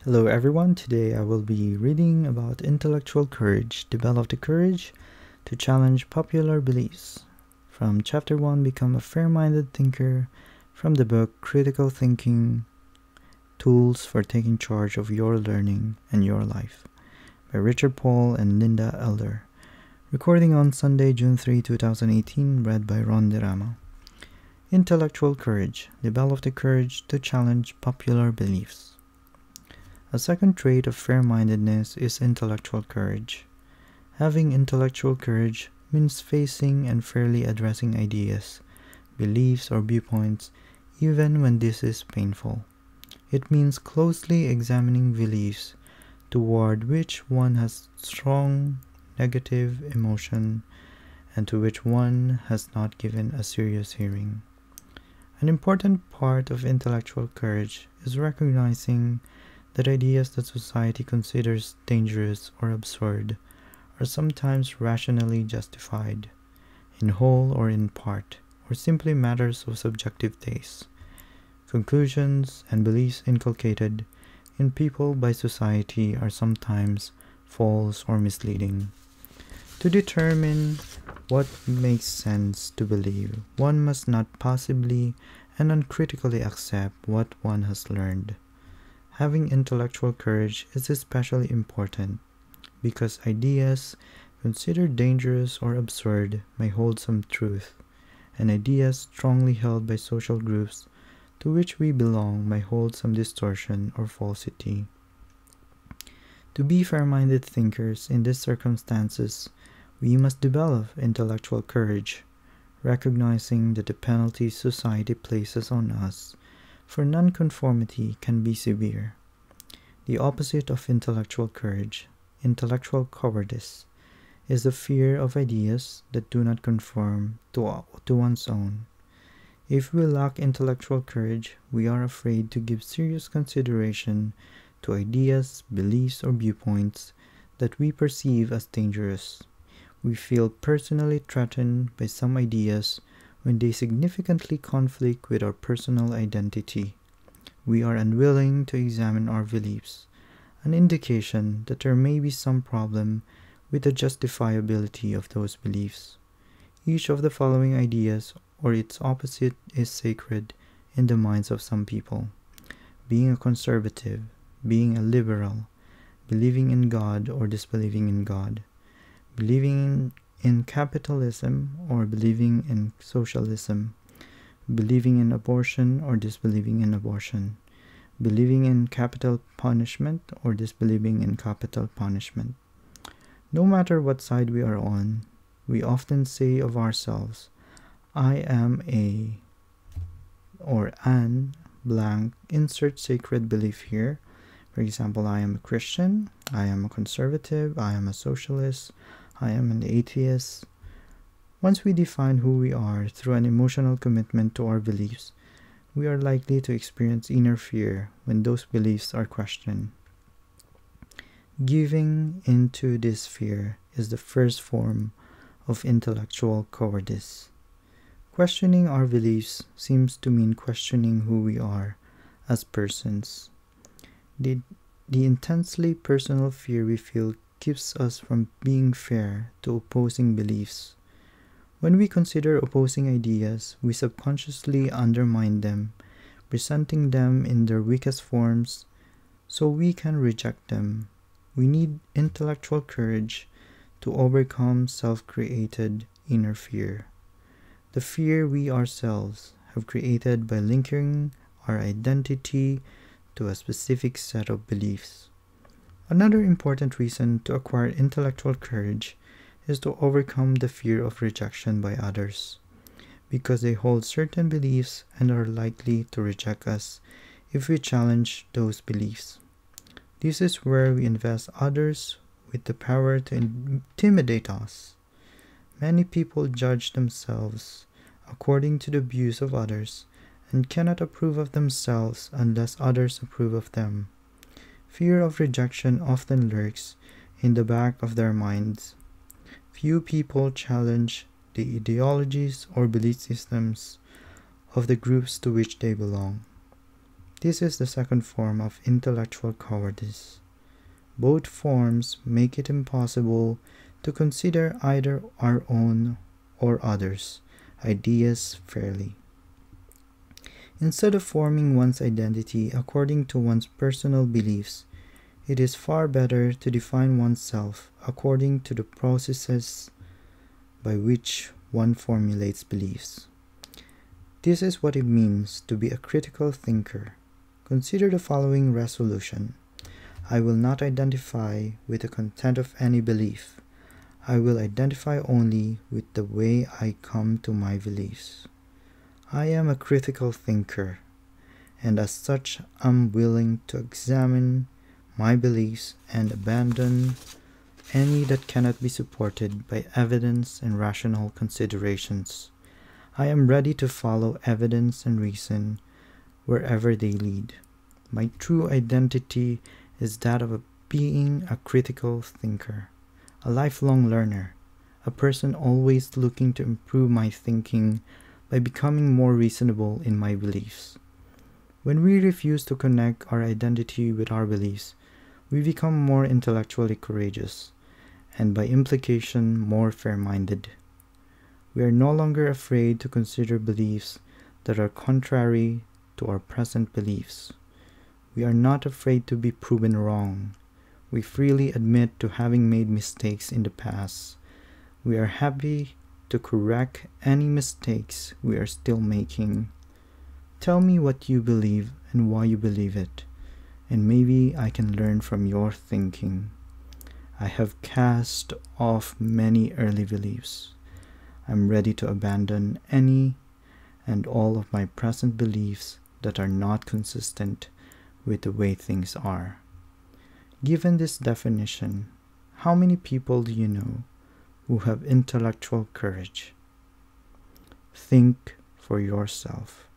Hello everyone, today I will be reading about intellectual courage. Develop the courage to challenge popular beliefs. From Chapter 1, Become a Fair-Minded Thinker, from the book Critical Thinking, Tools for Taking Charge of Your Learning and Your Life by Richard Paul and Linda Elder. Recording on Sunday, June 3, 2018, read by Ron Derama. Intellectual courage. Develop the courage to challenge popular beliefs. A second trait of fair-mindedness is intellectual courage. Having intellectual courage means facing and fairly addressing ideas, beliefs, or viewpoints, even when this is painful. It means closely examining beliefs toward which one has strong negative emotion and to which one has not given a serious hearing. An important part of intellectual courage is recognizing that ideas that society considers dangerous or absurd are sometimes rationally justified, in whole or in part, or simply matters of subjective taste. Conclusions and beliefs inculcated in people by society are sometimes false or misleading. To determine what makes sense to believe, one must not passively and uncritically accept what one has learned. Having intellectual courage is especially important because ideas considered dangerous or absurd may hold some truth, and ideas strongly held by social groups to which we belong may hold some distortion or falsity. To be fair-minded thinkers in these circumstances, we must develop intellectual courage, recognizing that the penalties society places on us for nonconformity can be severe. The opposite of intellectual courage, intellectual cowardice, is the fear of ideas that do not conform to one's own. If we lack intellectual courage, we are afraid to give serious consideration to ideas, beliefs, or viewpoints that we perceive as dangerous. We feel personally threatened by some ideas when they significantly conflict with our personal identity. We are unwilling to examine our beliefs, an indication that there may be some problem with the justifiability of those beliefs. Each of the following ideas or its opposite is sacred in the minds of some people: being a conservative, being a liberal, believing in God or disbelieving in God, believing in capitalism or believing in socialism, believing in abortion or disbelieving in abortion, believing in capital punishment or disbelieving in capital punishment. No matter what side we are on, we often say of ourselves, I am a or an blank, insert sacred belief here. For example, I am a Christian, I am a conservative, I am a socialist, I am an atheist. Once we define who we are through an emotional commitment to our beliefs, we are likely to experience inner fear when those beliefs are questioned. Giving into this fear is the first form of intellectual cowardice. Questioning our beliefs seems to mean questioning who we are as persons. The intensely personal fear we feel keeps us from being fair to opposing beliefs. When we consider opposing ideas, we subconsciously undermine them, presenting them in their weakest forms so we can reject them. We need intellectual courage to overcome self-created inner fear, the fear we ourselves have created by linking our identity to a specific set of beliefs. Another important reason to acquire intellectual courage is to overcome the fear of rejection by others, because they hold certain beliefs and are likely to reject us if we challenge those beliefs. This is where we invest others with the power to intimidate us. Many people judge themselves according to the views of others and cannot approve of themselves unless others approve of them. Fear of rejection often lurks in the back of their minds. Few people challenge the ideologies or belief systems of the groups to which they belong. This is the second form of intellectual cowardice. Both forms make it impossible to consider either our own or others' ideas fairly. Instead of forming one's identity according to one's personal beliefs, it is far better to define oneself according to the processes by which one formulates beliefs. This is what it means to be a critical thinker. Consider the following resolution. I will not identify with the content of any belief. I will identify only with the way I come to my beliefs. I am a critical thinker, and as such am willing to examine my beliefs and abandon any that cannot be supported by evidence and rational considerations. I am ready to follow evidence and reason wherever they lead. My true identity is that of being a critical thinker, a lifelong learner, a person always looking to improve my thinking by becoming more reasonable in my beliefs. When we refuse to connect our identity with our beliefs, we become more intellectually courageous, and by implication more fair-minded. We are no longer afraid to consider beliefs that are contrary to our present beliefs. We are not afraid to be proven wrong. We freely admit to having made mistakes in the past. We are happy to correct any mistakes we are still making. Tell me what you believe and why you believe it, and maybe I can learn from your thinking. I have cast off many early beliefs. I'm ready to abandon any and all of my present beliefs that are not consistent with the way things are. Given this definition, how many people do you know who have intellectual courage? Think for yourself.